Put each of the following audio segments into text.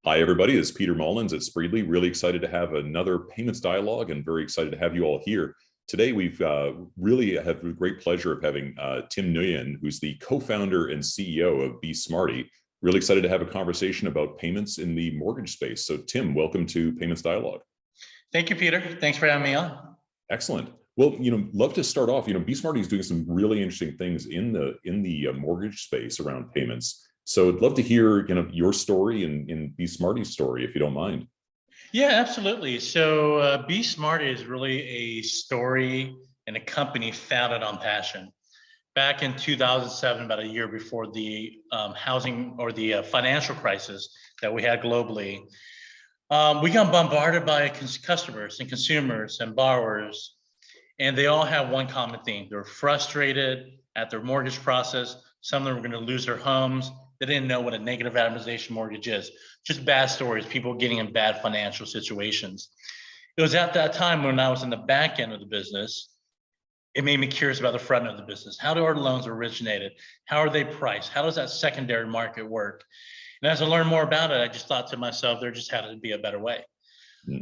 Hi, everybody. It's Peter Mullins at Spreedly. Really excited to have another payments dialogue and very excited to have you all here. Today, we've really had the great pleasure of having Tim Nguyen, who's the co-founder and CEO of BeSmartee. Really excited to have a conversation about payments in the mortgage space. So Tim, welcome to Payments Dialogue. Thank you, Peter. Thanks for having me on. Excellent. Well, love to start off. BeSmartee is doing some really interesting things in the mortgage space around payments. So I'd love to hear, your story and BeSmartee's story, if you don't mind. Yeah, absolutely. So BeSmartee is really a story and a company founded on passion. Back in 2007, about a year before the housing or the financial crisis that we had globally, we got bombarded by customers and consumers and borrowers, and they all have one common theme. They're frustrated at their mortgage process. Some of them were going to lose their homes. They didn't know what a negative amortization mortgage is. Just bad stories, people getting in bad financial situations. It was at that time when I was in the back end of the business, it made me curious about the front end of the business. How do our loans originated? How are they priced? How does that secondary market work? And as I learned more about it, I just thought to myself, there just had to be a better way.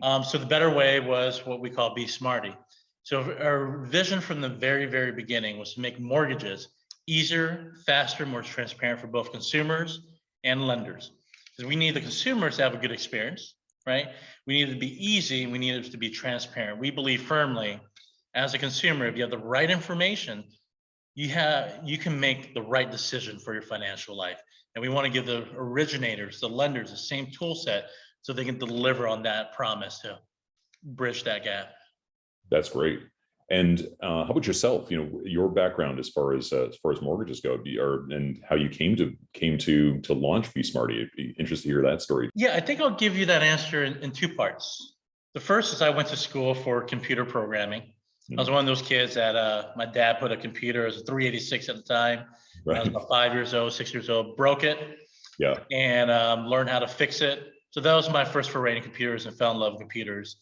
So the better way was what we call BeSmartee. So our vision from the very, very beginning was to make mortgages easier, faster, more transparent for both consumers and lenders. Because we need the consumers to have a good experience, right? We need it to be easy, we need it to be transparent. We believe firmly, as a consumer, if you have the right information, you can make the right decision for your financial life. And we want to give the originators, the lenders, the same tool set so they can deliver on that promise to bridge that gap. That's great. And how about yourself? Your background as far as mortgages go, and how you came to launch BeSmartee. I'd be interested to hear that story. Yeah, I think I'll give you that answer in two parts. The first is I went to school for computer programming. I was one of those kids that my dad put a computer, it was a 386 at the time. Right. I was about 5 years old, 6 years old, broke it. Yeah. And learned how to fix it. So that was my first foray in computers and fell in love with computers.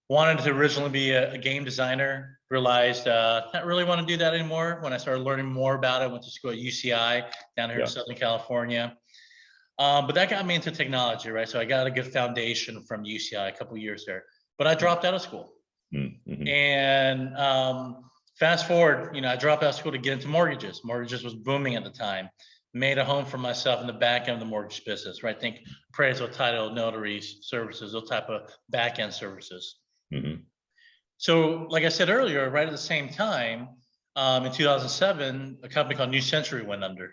Wanted to originally be a game designer, realized not really want to do that anymore. When I started learning more about it, went to school at UCI down here in Southern California. But that got me into technology, right? So I got a good foundation from UCI, a couple of years there, but I dropped out of school. Mm-hmm. And fast forward, I dropped out of school to get into mortgages. Mortgages was booming at the time. Made a home for myself in the back end of the mortgage business, right? Think appraisal, title, notaries, services, those type of back end services. Mm-hmm. So like I said earlier, right at the same time, in 2007, a company called New Century went under.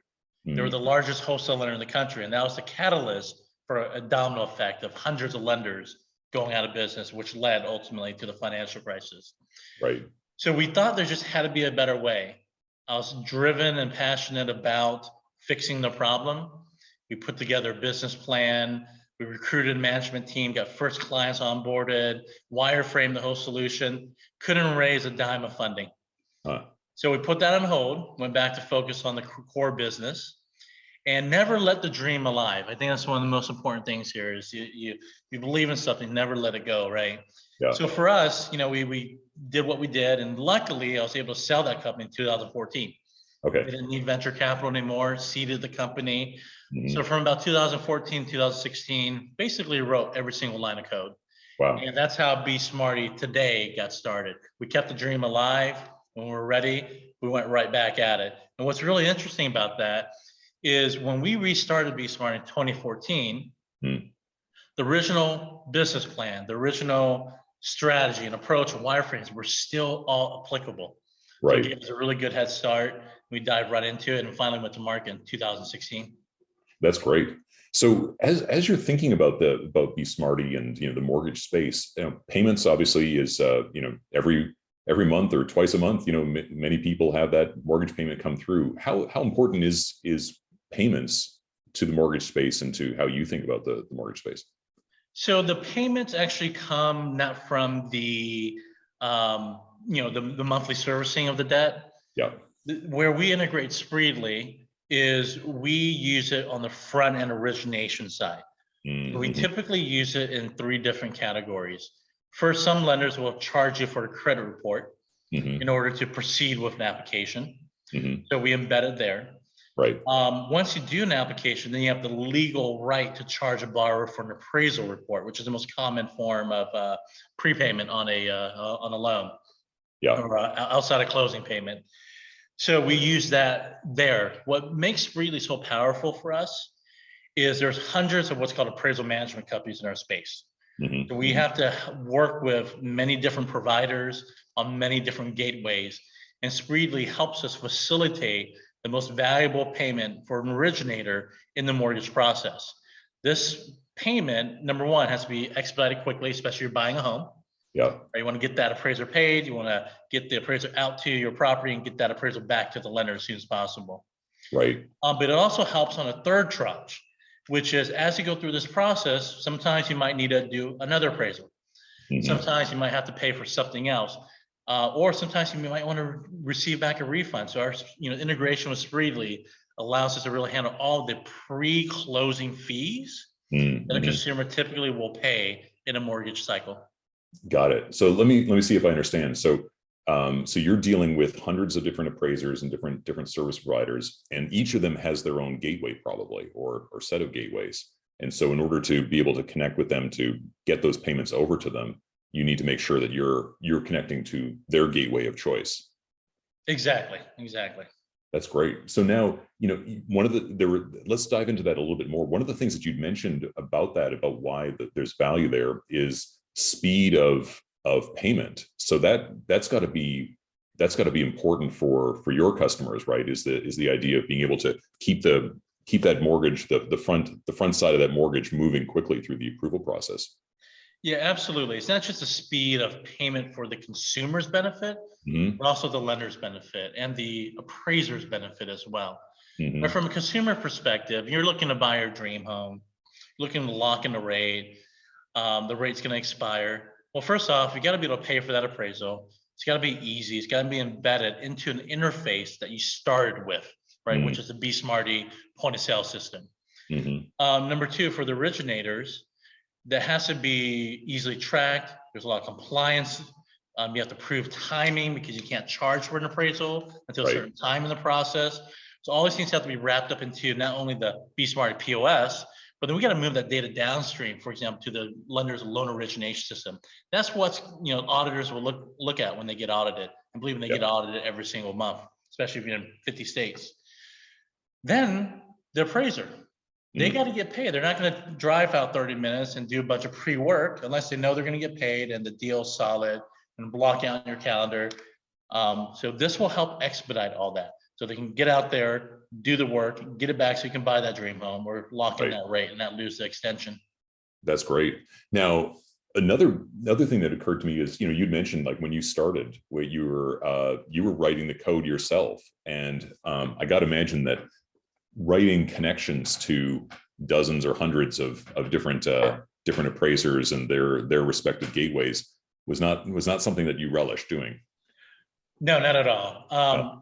Mm-hmm. They were the largest wholesale lender in the country. And that was the catalyst for a domino effect of hundreds of lenders going out of business, which led ultimately to the financial crisis. Right. So we thought there just had to be a better way. I was driven and passionate about fixing the problem. We put together a business plan. We recruited a management team, got first clients onboarded, wireframed the whole solution, couldn't raise a dime of funding. So we put that on hold, went back to focus on the core business, and never let the dream alive. I think that's one of the most important things here is you believe in something, never let it go, right? Yeah. So for us, we did what we did, and luckily I was able to sell that company in 2014. Okay. They didn't need venture capital anymore, seeded the company. Mm-hmm. So from about 2014, 2016, basically wrote every single line of code. Wow. And that's how BeSmartee today got started. We kept the dream alive. When we were ready, we went right back at it. And what's really interesting about that is when we restarted BeSmartee in 2014, the original business plan, the original strategy and approach and wireframes were still all applicable. Right. So it gave us a really good head start. We dived right into it and finally went to market in 2016. That's great. So as you're thinking about BeSmartee and the mortgage space, payments obviously is every month or twice a month. Many people have that mortgage payment come through. How important is payments to the mortgage space and to how you think about the mortgage space? So the payments actually come not from the the monthly servicing of the debt. Yeah. Where we integrate Spreedly is we use it on the front end origination side. Mm-hmm. We typically use it in 3 different categories. First, some lenders will charge you for a credit report in order to proceed with an application. Mm-hmm. So we embed it there. Right. Once you do an application, then you have the legal right to charge a borrower for an appraisal report, which is the most common form of prepayment on a loan Yeah. or outside of closing payment. So we use that there. What makes Spreedly so powerful for us is there's hundreds of what's called appraisal management companies in our space. Mm-hmm. So we have to work with many different providers on many different gateways. And Spreedly helps us facilitate the most valuable payment for an originator in the mortgage process. This payment, number one, has to be expedited quickly, especially if you're buying a home. Yeah. Right? You want to get that appraiser paid. You want to get the appraiser out to your property and get that appraisal back to the lender as soon as possible. Right. But it also helps on a third tranche, which is as you go through this process, sometimes you might need to do another appraisal. Mm-hmm. Sometimes you might have to pay for something else. Or sometimes you might want to receive back a refund. So our integration with Spreedly allows us to really handle all the pre-closing fees Mm-hmm. that a consumer typically will pay in a mortgage cycle. Got it. So let me see if I understand. So so you're dealing with hundreds of different appraisers and different service providers, and each of them has their own gateway probably or set of gateways. And so in order to be able to connect with them to get those payments over to them, you need to make sure that you're connecting to their gateway of choice. Exactly. That's great. So now, let's dive into that a little bit more. One of the things that you'd mentioned about why there's value there is speed of payment. So that's got to be important for your customers, right? Is the idea of being able to keep that mortgage, the front side of that mortgage moving quickly through the approval process. Yeah, absolutely. It's not just the speed of payment for the consumer's benefit, Mm-hmm. but also the lender's benefit and the appraiser's benefit as well. Mm-hmm. But from a consumer perspective, you're looking to buy your dream home, looking to lock in the rate. The rate's going to expire. Well, first off, you got to be able to pay for that appraisal. It's got to be easy. It's got to be embedded into an interface that you started with, right? Mm-hmm. Which is the BeSmartee point of sale system. Mm-hmm. Number two, for the originators, that has to be easily tracked. There's a lot of compliance. You have to prove timing because you can't charge for an appraisal until a certain time in the process. So all these things have to be wrapped up into not only the BeSmartee POS, but then we got to move that data downstream, for example, to the lender's loan origination system. That's what auditors will look at when they get audited. I believe they get audited every single month, especially if you're in 50 states. Then the appraiser. They got to get paid. They're not going to drive out 30 minutes and do a bunch of pre-work unless they know they're going to get paid and the deal's solid and block out your calendar. So this will help expedite all that. So they can get out there, do the work, get it back so you can buy that dream home or lock in that rate and not lose the extension. That's great. Now, another thing that occurred to me is, you'd mentioned like when you started, where you were writing the code yourself. And I got to imagine that writing connections to dozens or hundreds of different appraisers and their respective gateways was not something that you relished doing. No, not at all.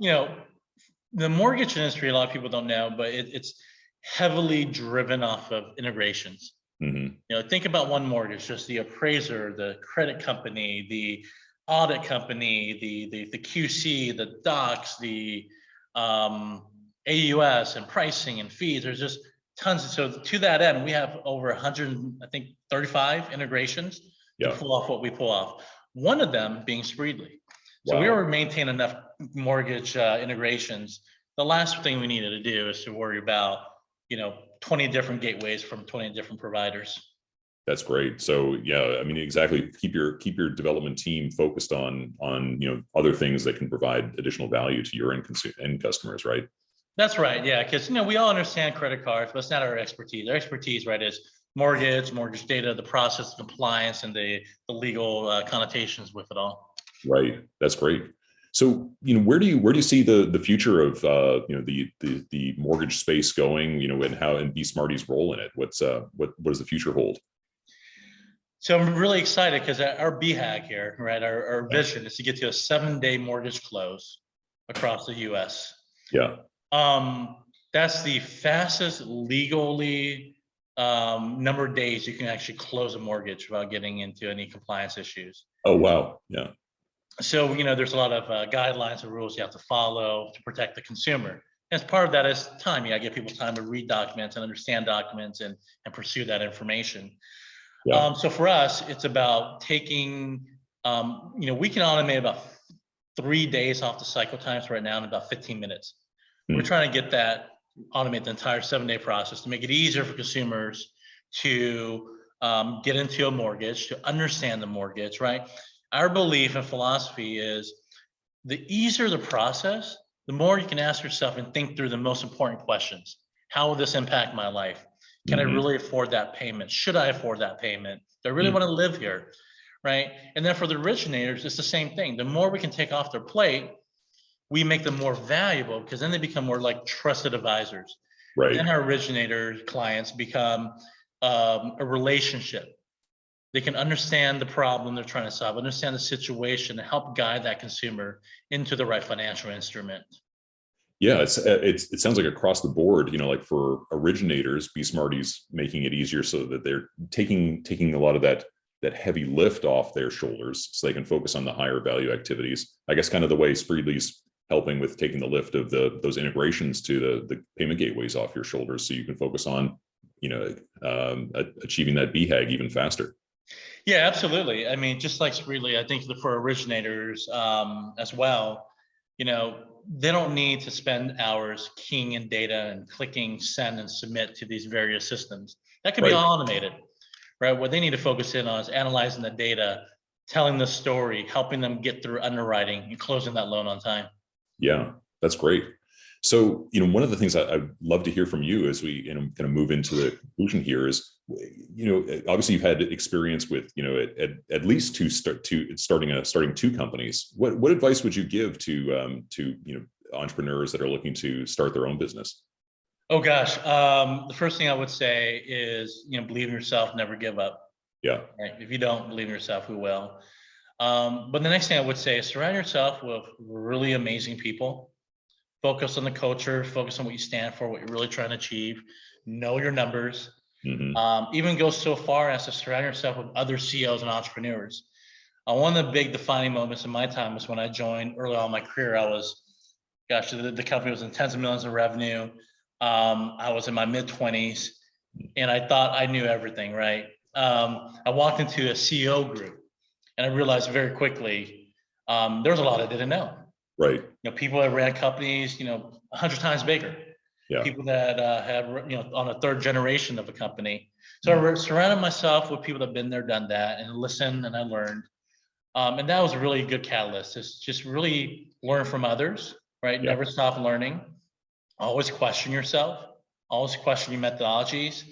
The mortgage industry, a lot of people don't know, but it's heavily driven off of integrations. Mm-hmm. Think about one mortgage, just the appraiser, the credit company, the audit company, the QC, the docs, the AUS and pricing and fees. There's just tons. So to that end, we have over 135 integrations to pull off what we pull off. One of them being Spreedly. So we already maintain enough mortgage integrations. The last thing we needed to do is to worry about 20 different gateways from 20 different providers. That's great. So yeah, I mean, exactly. Keep your development team focused on other things that can provide additional value to your end customers, right? That's right. Yeah, because we all understand credit cards, but it's not our expertise. Our expertise, right, is mortgage data, the process, compliance, and the legal connotations with it all. Right. That's great. So, where do you see the future of the mortgage space going? And BeSmartee's role in it. What does the future hold? So I'm really excited because our BHAG here, right, our vision is to get to a 7-day mortgage close across the U.S. Yeah. That's the fastest legally number of days you can actually close a mortgage without getting into any compliance issues. Oh, wow. Yeah. So, there's a lot of guidelines and rules you have to follow to protect the consumer. As part of that is time. You gotta give people time to read documents and understand documents and pursue that information. Yeah. So for us, it's about taking, we can automate about 3 days off the cycle times right now in about 15 minutes. We're trying to get that, automate the entire 7-day process to make it easier for consumers to get into a mortgage, to understand the mortgage, right? Our belief and philosophy is the easier the process, the more you can ask yourself and think through the most important questions. How will this impact my life? Can I really afford that payment? Should I afford that payment? Do I really want to live here? Right? And then for the originators, it's the same thing. The more we can take off their plate, we make them more valuable, because then they become more like trusted advisors. Right. Then our originator clients become a relationship. They can understand the problem they're trying to solve, understand the situation, and help guide that consumer into the right financial instrument. Yeah, it sounds like across the board, like for originators, BeSmartee's making it easier so that they're taking a lot of that heavy lift off their shoulders, so they can focus on the higher value activities. I guess kind of the way Spreedly's helping with taking the lift of those integrations to the payment gateways off your shoulders, so you can focus on achieving that BHAG even faster. Yeah, absolutely. I mean, just like Spreedly, I think for originators as well, they don't need to spend hours keying in data and clicking send and submit to these various systems. That can be all automated, right? What they need to focus in on is analyzing the data, telling the story, helping them get through underwriting and closing that loan on time. Yeah, that's great. So, one of the things I'd love to hear from you as we kind of move into the conclusion here is, obviously you've had experience with, at least starting 2 companies. What advice would you give to entrepreneurs that are looking to start their own business? Oh gosh, the first thing I would say is, believe in yourself, never give up. Yeah. Right? If you don't believe in yourself, who will? But the next thing I would say is surround yourself with really amazing people. Focus on the culture, focus on what you stand for, what you're really trying to achieve, know your numbers. Even go so far as to surround yourself with other CEOs and entrepreneurs. One of the big defining moments in my time was when I joined early on in my career. The company was in tens of millions of revenue. I was in my mid-20s and I thought I knew everything, right? I walked into a CEO group and I realized very quickly there was a lot I didn't know. Right. People that ran companies, 100 times bigger. Yeah. People that had, on a 3rd generation of a company. So I surrounded myself with people that have been there, done that, and listened, and I learned. And that was a really good catalyst. Is just really learn from others, right? Yeah. Never stop learning. Always question yourself. Always question your methodologies.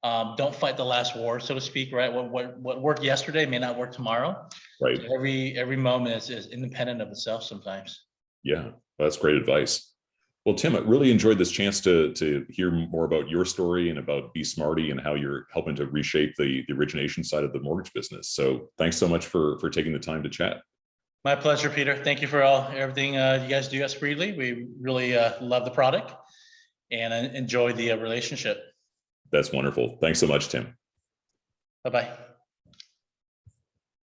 Don't fight the last war, so to speak, right? What worked yesterday may not work tomorrow. Right. So every moment is independent of itself sometimes. Yeah, that's great advice. Well, Tim, I really enjoyed this chance to hear more about your story and about BeSmartee and how you're helping to reshape the origination side of the mortgage business. So thanks so much for taking the time to chat. My pleasure, Peter. Thank you for everything you guys do at Spreedly. We really love the product and enjoy the relationship. That's wonderful. Thanks so much, Tim. Bye-bye.